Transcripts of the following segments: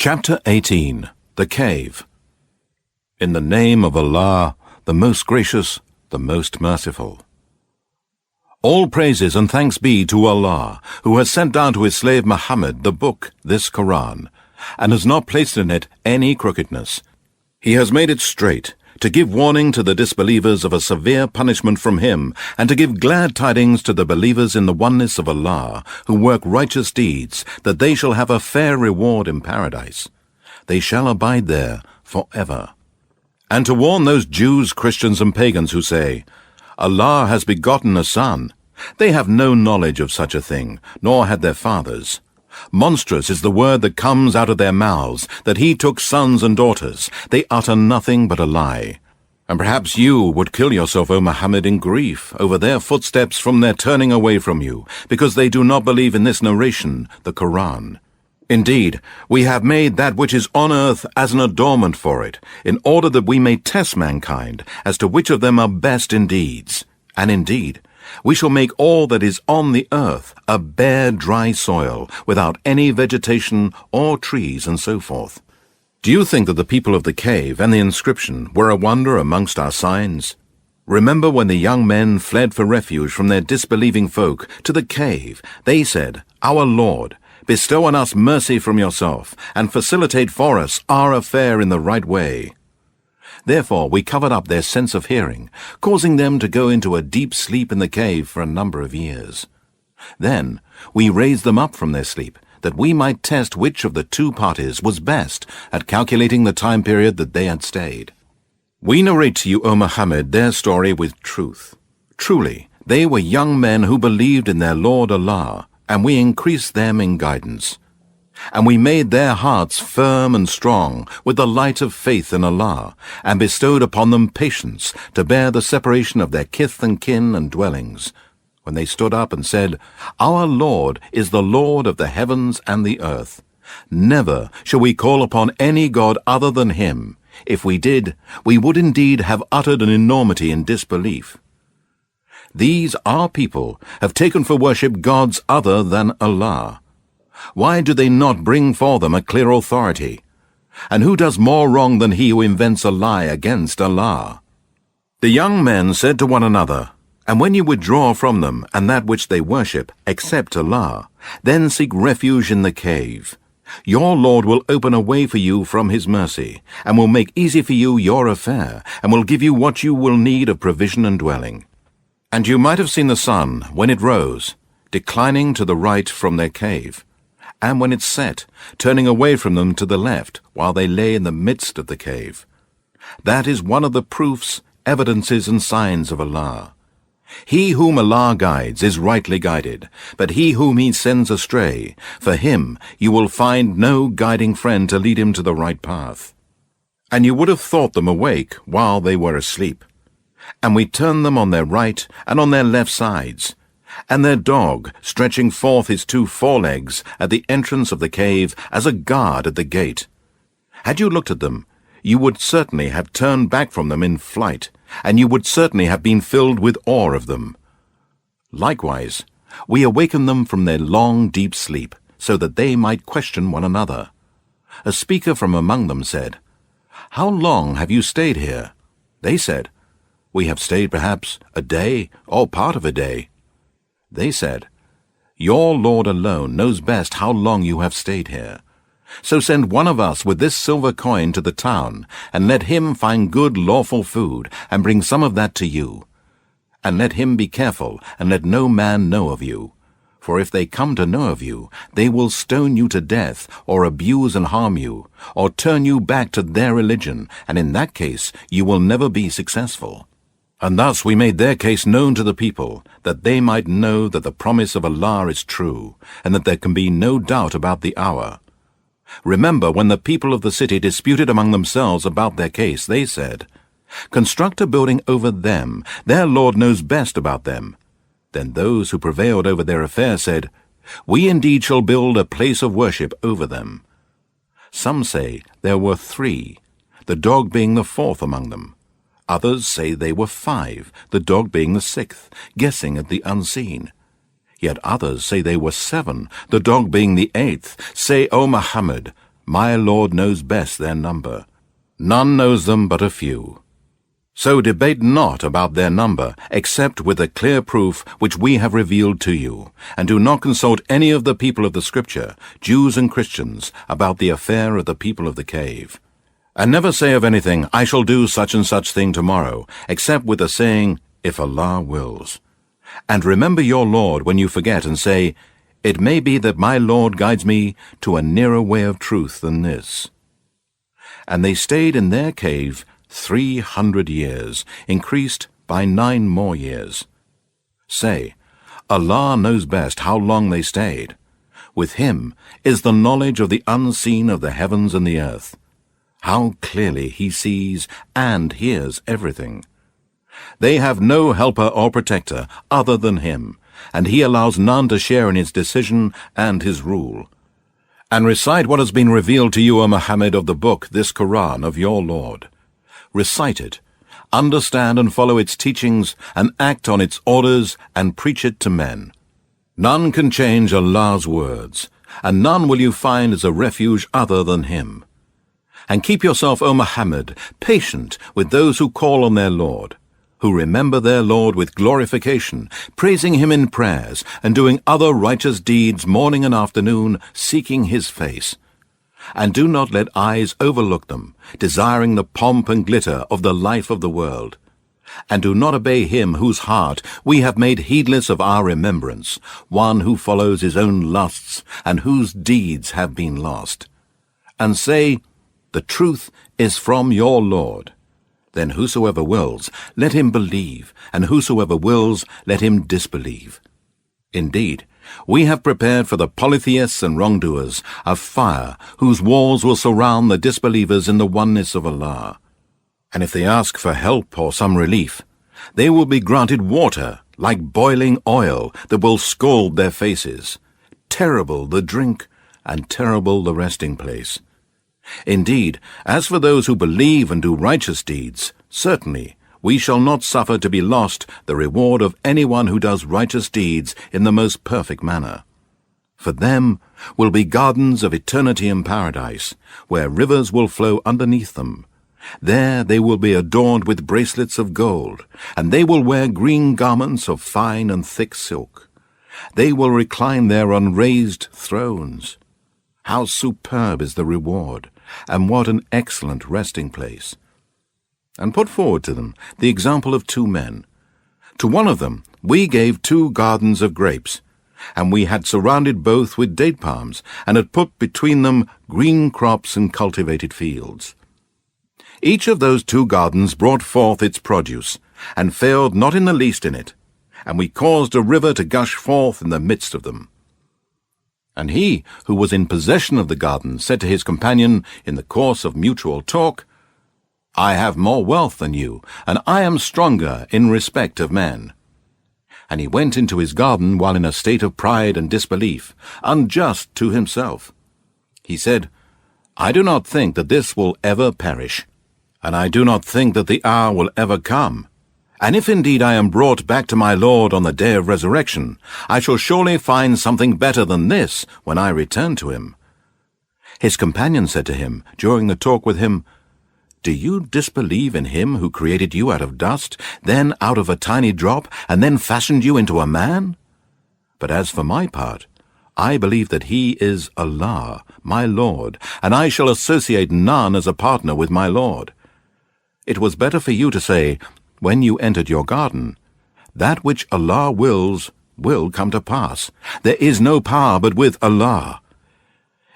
Chapter 18. The Cave. In the name of Allah, the most gracious, the most merciful. All praises and thanks be to Allah, who has sent down to his slave Muhammad the book, this Qur'an, and has not placed in it any crookedness. He has made it straight, to give warning to the disbelievers of a severe punishment from him, and to give glad tidings to the believers in the oneness of Allah, who work righteous deeds, that they shall have a fair reward in paradise. They shall abide there forever. And to warn those Jews, Christians, and pagans who say, Allah has begotten a son. They have no knowledge of such a thing, nor had their fathers. Monstrous is the word that comes out of their mouths, that he took sons and daughters. They utter nothing but a lie. And perhaps you would kill yourself, O Muhammad, in grief over their footsteps from their turning away from you, because they do not believe in this narration, the Qur'an. Indeed, we have made that which is on earth as an adornment for it, in order that we may test mankind as to which of them are best in deeds. And indeed, we shall make all that is on the earth a bare, dry soil, without any vegetation or trees and so forth. Do you think that the people of the cave and the inscription were a wonder amongst our signs? Remember when the young men fled for refuge from their disbelieving folk to the cave, they said, Our Lord, bestow on us mercy from yourself, and facilitate for us our affair in the right way. Therefore we covered up their sense of hearing, causing them to go into a deep sleep in the cave for a number of years. Then we raised them up from their sleep, that we might test which of the two parties was best at calculating the time period that they had stayed. We narrate to you, O Muhammad, their story with truth. Truly, they were young men who believed in their Lord Allah, and we increased them in guidance. And we made their hearts firm and strong with the light of faith in Allah, and bestowed upon them patience to bear the separation of their kith and kin and dwellings, when they stood up and said, Our Lord is the Lord of the heavens and the earth. Never shall we call upon any God other than him. If we did, we would indeed have uttered an enormity in disbelief. These, our people, have taken for worship gods other than Allah. Why do they not bring for them a clear authority? And who does more wrong than he who invents a lie against Allah? The young men said to one another, And when you withdraw from them and that which they worship, except Allah, then seek refuge in the cave. Your Lord will open a way for you from his mercy, and will make easy for you your affair, and will give you what you will need of provision and dwelling. And you might have seen the sun, when it rose, declining to the right from their cave, and when it set, turning away from them to the left, while they lay in the midst of the cave. That is one of the proofs, evidences, and signs of Allah. He whom Allah guides is rightly guided, but he whom he sends astray, for him you will find no guiding friend to lead him to the right path. And you would have thought them awake while they were asleep. And we turned them on their right and on their left sides, and their dog stretching forth his two forelegs at the entrance of the cave as a guard at the gate. Had you looked at them, you would certainly have turned back from them in flight, and you would certainly have been filled with awe of them. Likewise, we awakened them from their long, deep sleep, so that they might question one another. A speaker from among them said, How long have you stayed here? They said, We have stayed perhaps a day or part of a day. They said, Your Lord alone knows best how long you have stayed here. So send one of us with this silver coin to the town, and let him find good lawful food, and bring some of that to you. And let him be careful, and let no man know of you. For if they come to know of you, they will stone you to death, or abuse and harm you, or turn you back to their religion, and in that case you will never be successful. And thus we made their case known to the people, that they might know that the promise of Allah is true, and that there can be no doubt about the hour. Remember when the people of the city disputed among themselves about their case, they said, Construct a building over them, their Lord knows best about them. Then those who prevailed over their affair said, We indeed shall build a place of worship over them. Some say there were 3, the dog being the 4th among them. Others say they were 5, the dog being the 6th, guessing at the unseen. Yet others say they were 7, the dog being the 8th. Say, O Muhammad, My Lord knows best their number. None knows them but a few. So debate not about their number, except with the clear proof which we have revealed to you, and do not consult any of the people of the Scripture, Jews and Christians, about the affair of the people of the cave. And never say of anything, I shall do such and such thing tomorrow, except with the saying, if Allah wills. And remember your Lord when you forget, and say, it may be that my Lord guides me to a nearer way of truth than this. And they stayed in their cave 300 years, increased by 9 more years. Say, Allah knows best how long they stayed. With Him is the knowledge of the unseen of the heavens and the earth. How clearly He sees and hears everything. They have no helper or protector other than Him, and He allows none to share in His decision and His rule. And recite what has been revealed to you, O Muhammad, of the book, this Qur'an of your Lord. Recite it, understand and follow its teachings, and act on its orders, and preach it to men. None can change Allah's words, and none will you find as a refuge other than Him. And keep yourself, O Muhammad, patient with those who call on their Lord, who remember their Lord with glorification, praising Him in prayers, and doing other righteous deeds morning and afternoon, seeking His face. And do not let eyes overlook them, desiring the pomp and glitter of the life of the world. And do not obey him whose heart we have made heedless of our remembrance, one who follows his own lusts, and whose deeds have been lost. And say, the truth is from your Lord. Then whosoever wills, let him believe, and whosoever wills, let him disbelieve. Indeed, we have prepared for the polytheists and wrongdoers a fire whose walls will surround the disbelievers in the oneness of Allah. And if they ask for help or some relief, they will be granted water like boiling oil that will scald their faces. Terrible the drink and terrible the resting place. Indeed, as for those who believe and do righteous deeds, certainly we shall not suffer to be lost the reward of anyone who does righteous deeds in the most perfect manner. For them will be gardens of eternity in paradise, where rivers will flow underneath them. There they will be adorned with bracelets of gold, and they will wear green garments of fine and thick silk. They will recline there on raised thrones. How superb is the reward, and what an excellent resting place! And put forward to them the example of 2 men. To one of them we gave 2 gardens of grapes, and we had surrounded both with date palms, and had put between them green crops and cultivated fields. Each of those 2 gardens brought forth its produce, and failed not in the least in it, and we caused a river to gush forth in the midst of them. And he who was in possession of the garden said to his companion in the course of mutual talk, I have more wealth than you, and I am stronger in respect of men. And he went into his garden while in a state of pride and disbelief, unjust to himself. He said, I do not think that this will ever perish, and I do not think that the hour will ever come. And if indeed I am brought back to my Lord on the day of resurrection, I shall surely find something better than this when I return to him. His companion said to him, during the talk with him, Do you disbelieve in him who created you out of dust, then out of a tiny drop, and then fashioned you into a man? But as for my part, I believe that he is Allah, my Lord, and I shall associate none as a partner with my Lord. It was better for you to say, when you entered your garden, that which Allah wills will come to pass. There is no power but with Allah.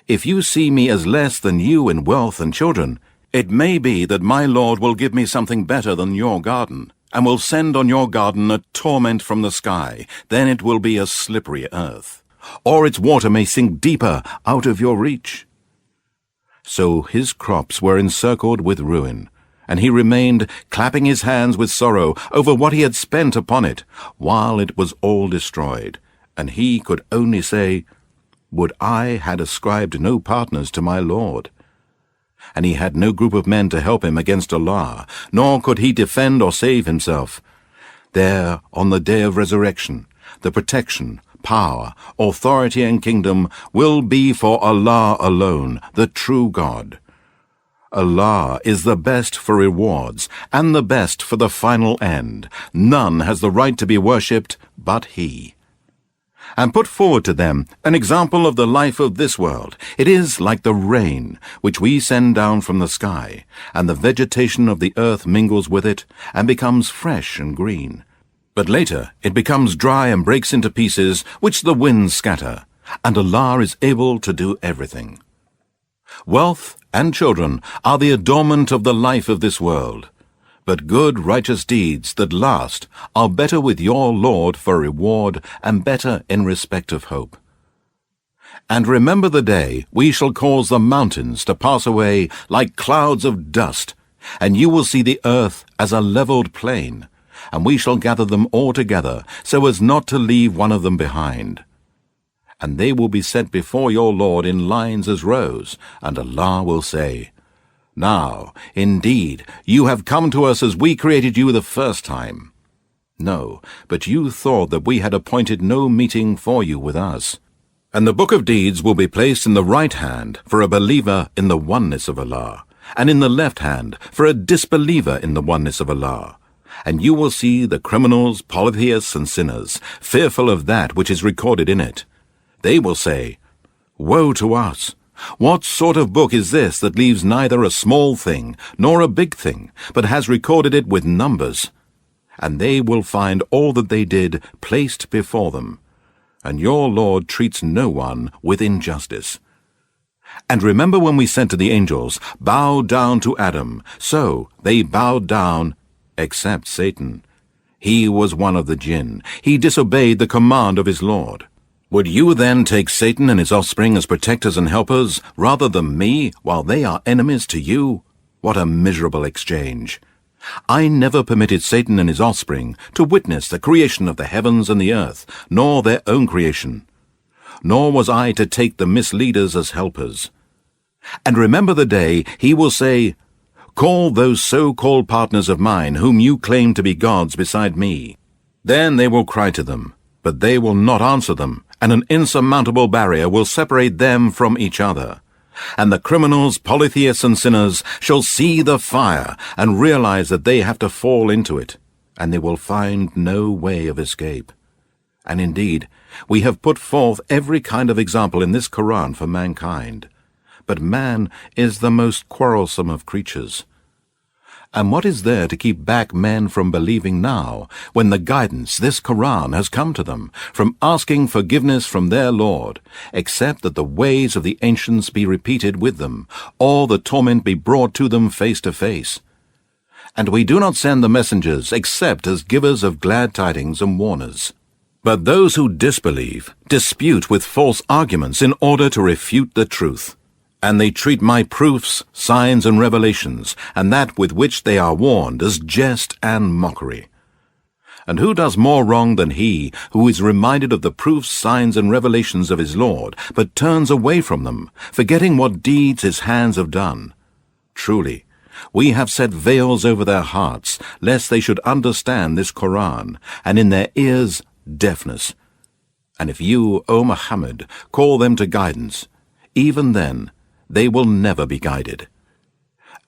If you see me as less than you in wealth and children, it may be that my Lord will give me something better than your garden, and will send on your garden a torment from the sky. Then it will be a slippery earth, or its water may sink deeper out of your reach. So his crops were encircled with ruin, and he remained clapping his hands with sorrow over what he had spent upon it, while it was all destroyed. And he could only say, Would I had ascribed no partners to my Lord. And he had no group of men to help him against Allah, nor could he defend or save himself. There, on the day of resurrection, the protection, power, authority, and kingdom will be for Allah alone, the true God. Allah is the best for rewards and the best for the final end. None has the right to be worshipped but He. And put forward to them an example of the life of this world. It is like the rain, which we send down from the sky, and the vegetation of the earth mingles with it, and becomes fresh and green. But later it becomes dry and breaks into pieces, which the winds scatter, and Allah is able to do everything. Wealth and children are the adornment of the life of this world, but good righteous deeds that last are better with your Lord for reward and better in respect of hope. And remember the day we shall cause the mountains to pass away like clouds of dust, and you will see the earth as a levelled plain, and we shall gather them all together so as not to leave one of them behind. And they will be set before your Lord in lines as rows, and Allah will say, Now, indeed, you have come to us as we created you the first time. No, but you thought that we had appointed no meeting for you with us. And the book of deeds will be placed in the right hand for a believer in the oneness of Allah, and in the left hand for a disbeliever in the oneness of Allah. And you will see the criminals, polytheists, and sinners, fearful of that which is recorded in it. They will say, Woe to us! What sort of book is this that leaves neither a small thing nor a big thing, but has recorded it with numbers? And they will find all that they did placed before them. And your Lord treats no one with injustice. And remember when we said to the angels, Bow down to Adam. So they bowed down, except Satan. He was one of the jinn. He disobeyed the command of his Lord. Would you then take Satan and his offspring as protectors and helpers, rather than me, while they are enemies to you? What a miserable exchange! I never permitted Satan and his offspring to witness the creation of the heavens and the earth, nor their own creation. Nor was I to take the misleaders as helpers. And remember the day he will say, Call those so-called partners of mine whom you claim to be gods beside me. Then they will cry to them, but they will not answer them, and an insurmountable barrier will separate them from each other. And the criminals, polytheists, and sinners shall see the fire and realize that they have to fall into it, and they will find no way of escape. And indeed, we have put forth every kind of example in this Qur'an for mankind. But man is the most quarrelsome of creatures. And what is there to keep back men from believing now, when the guidance, this Qur'an, has come to them, from asking forgiveness from their Lord, except that the ways of the ancients be repeated with them, or the torment be brought to them face to face? And we do not send the messengers except as givers of glad tidings and warners. But those who disbelieve dispute with false arguments in order to refute the truth. And they treat my proofs, signs, and revelations, and that with which they are warned, as jest and mockery. And who does more wrong than he who is reminded of the proofs, signs, and revelations of his Lord, but turns away from them, forgetting what deeds his hands have done? Truly, we have set veils over their hearts, lest they should understand this Qur'an, and in their ears deafness. And if you, O Muhammad, call them to guidance, even then they will never be guided.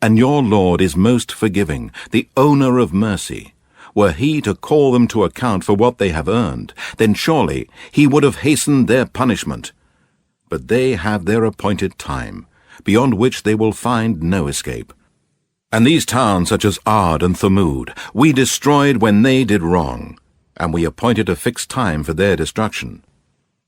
And your Lord is most forgiving, the owner of mercy. Were he to call them to account for what they have earned, then surely he would have hastened their punishment. But they have their appointed time, beyond which they will find no escape. And these towns such as Ad and Thamud we destroyed when they did wrong, and we appointed a fixed time for their destruction.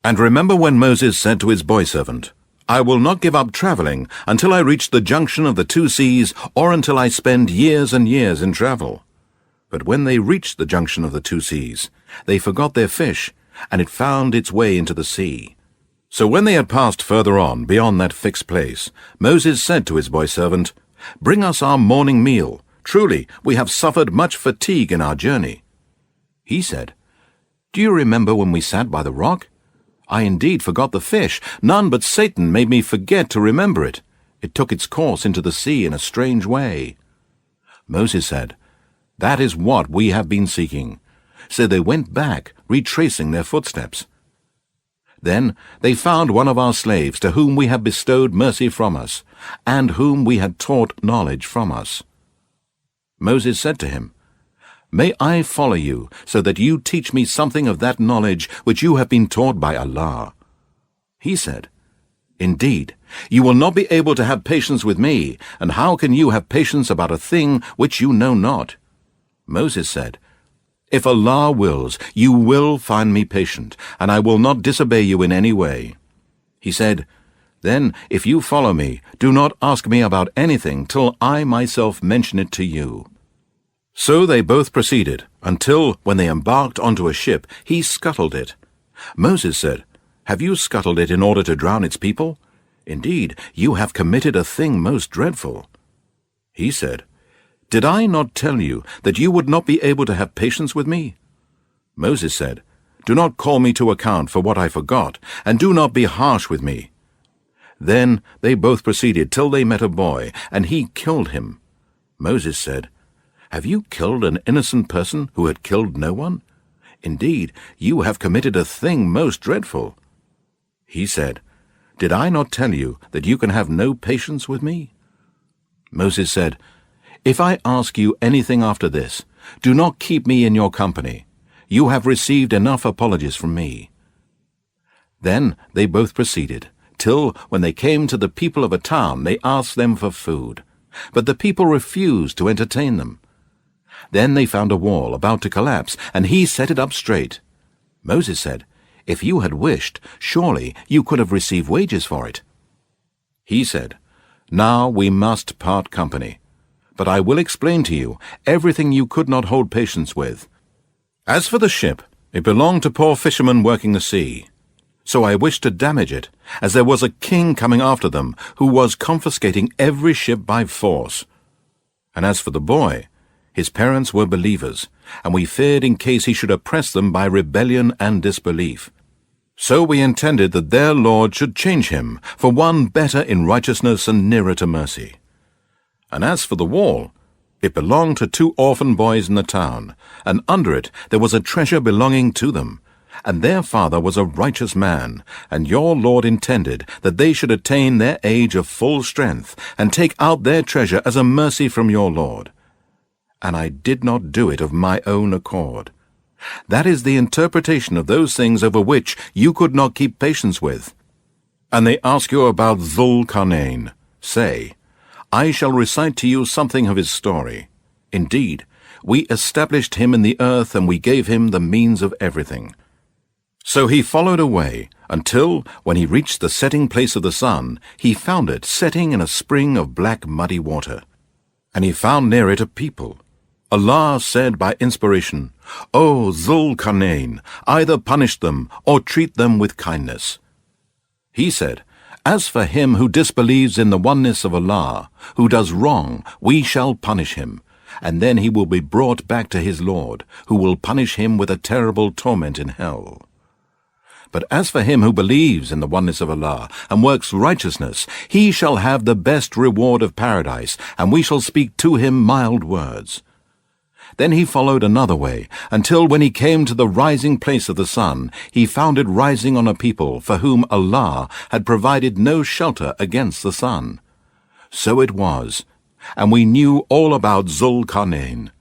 And remember when Moses said to his boy-servant, I will not give up traveling until I reach the junction of the two seas, or until I spend years and years in travel. But when they reached the junction of the two seas, they forgot their fish, and it found its way into the sea. So when they had passed further on, beyond that fixed place, Moses said to his boy-servant, Bring us our morning meal. Truly, we have suffered much fatigue in our journey. He said, Do you remember when we sat by the rock? I indeed forgot the fish. None but Satan made me forget to remember it. It took its course into the sea in a strange way. Moses said, That is what we have been seeking. So they went back, retracing their footsteps. Then they found one of our slaves to whom we had bestowed mercy from us, and whom we had taught knowledge from us. Moses said to him, May I follow you, so that you teach me something of that knowledge which you have been taught by Allah? He said, Indeed, you will not be able to have patience with me, and how can you have patience about a thing which you know not? Moses said, If Allah wills, you will find me patient, and I will not disobey you in any way. He said, Then, if you follow me, do not ask me about anything till I myself mention it to you. So they both proceeded, until, when they embarked onto a ship, he scuttled it. Moses said, Have you scuttled it in order to drown its people? Indeed, you have committed a thing most dreadful. He said, Did I not tell you that you would not be able to have patience with me? Moses said, Do not call me to account for what I forgot, and do not be harsh with me. Then they both proceeded till they met a boy, and he killed him. Moses said, Have you killed an innocent person who had killed no one? Indeed, you have committed a thing most dreadful. He said, Did I not tell you that you can have no patience with me? Moses said, If I ask you anything after this, do not keep me in your company. You have received enough apologies from me. Then they both proceeded, till when they came to the people of a town, they asked them for food. But the people refused to entertain them. Then they found a wall about to collapse, and he set it up straight. Moses said, If you had wished, surely you could have received wages for it. He said, Now we must part company. But I will explain to you everything you could not hold patience with. As for the ship, it belonged to poor fishermen working the sea. So I wished to damage it, as there was a king coming after them, who was confiscating every ship by force. And as for the boy, his parents were believers, and we feared in case he should oppress them by rebellion and disbelief. So we intended that their Lord should change him for one better in righteousness and nearer to mercy. And as for the wall, it belonged to 2 orphan boys in the town, and under it there was a treasure belonging to them, and their father was a righteous man, and your Lord intended that they should attain their age of full strength, and take out their treasure as a mercy from your Lord. And I did not do it of my own accord. That is the interpretation of those things over which you could not keep patience with. And they ask you about Dhul-Qarnayn. Say, I shall recite to you something of his story. Indeed, we established him in the earth, and we gave him the means of everything. So he followed away, until, when he reached the setting place of the sun, he found it setting in a spring of black muddy water. And he found near it a people. Allah said by inspiration, O Dhul-Qarnayn, either punish them or treat them with kindness. He said, As for him who disbelieves in the oneness of Allah, who does wrong, we shall punish him, and then he will be brought back to his Lord, who will punish him with a terrible torment in hell. But as for him who believes in the oneness of Allah and works righteousness, he shall have the best reward of paradise, and we shall speak to him mild words. Then he followed another way, until when he came to the rising place of the sun, he found it rising on a people for whom Allah had provided no shelter against the sun. So it was, and we knew all about Dhul-Qarnayn.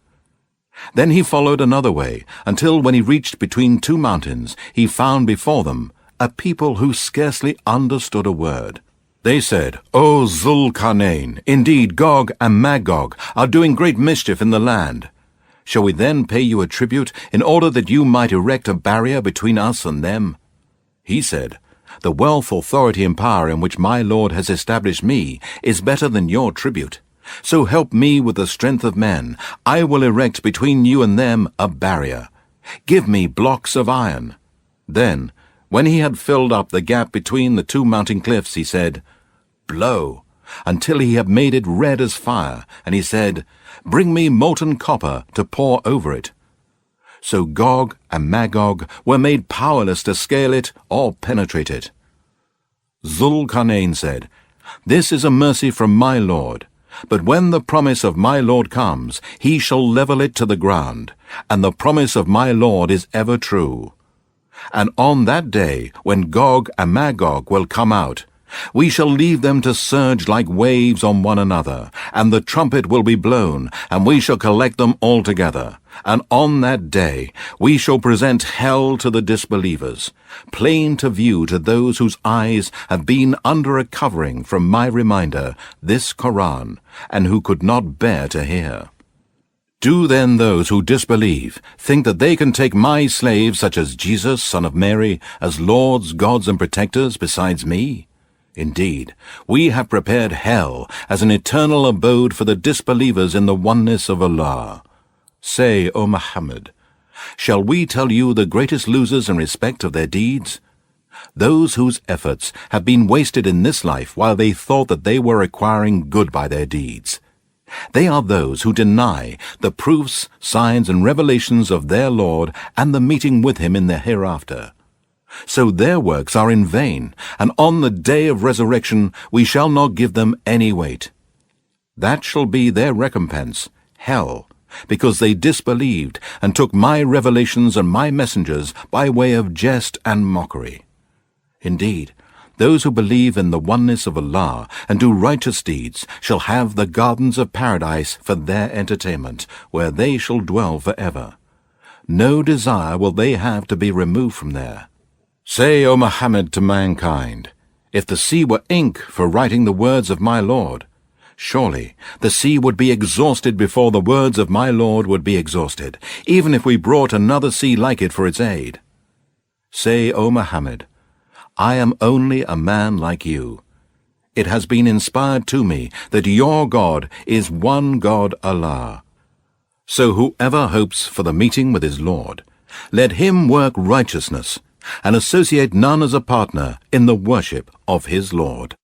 Then he followed another way, until when he reached between 2 mountains, he found before them a people who scarcely understood a word. They said, O Dhul-Qarnayn, indeed Gog and Magog are doing great mischief in the land. Shall we then pay you a tribute in order that you might erect a barrier between us and them? He said, The wealth, authority, and power in which my Lord has established me is better than your tribute. So help me with the strength of men. I will erect between you and them a barrier. Give me blocks of iron. Then, when he had filled up the gap between the 2 mountain cliffs, he said, Blow, until he had made it red as fire, and he said, Bring me molten copper to pour over it. So Gog and Magog were made powerless to scale it or penetrate it. Dhul-Qarnayn said, This is a mercy from my Lord, but when the promise of my Lord comes, he shall level it to the ground, and the promise of my Lord is ever true. And on that day, when Gog and Magog will come out, we shall leave them to surge like waves on one another, and the trumpet will be blown, and we shall collect them all together. And on that day we shall present hell to the disbelievers, plain to view to those whose eyes have been under a covering from my reminder, this Qur'an, and who could not bear to hear. Do then those who disbelieve think that they can take my slaves, such as Jesus, son of Mary, as lords, gods, and protectors besides me? Indeed, we have prepared hell as an eternal abode for the disbelievers in the oneness of Allah. Say, O Muhammad, shall we tell you the greatest losers in respect of their deeds? Those whose efforts have been wasted in this life while they thought that they were acquiring good by their deeds. They are those who deny the proofs, signs, and revelations of their Lord and the meeting with Him in the hereafter. So their works are in vain, and on the day of resurrection we shall not give them any weight. That shall be their recompense, hell, because they disbelieved and took my revelations and my messengers by way of jest and mockery. Indeed, those who believe in the oneness of Allah and do righteous deeds shall have the gardens of paradise for their entertainment, where they shall dwell forever. No desire will they have to be removed from there. Say, O Muhammad, to mankind, if the sea were ink for writing the words of my Lord, surely the sea would be exhausted before the words of my Lord would be exhausted, even if we brought another sea like it for its aid. Say, O Muhammad, I am only a man like you. It has been inspired to me that your God is one God, Allah. So whoever hopes for the meeting with his Lord, let him work righteousness, and associate none as a partner in the worship of his Lord.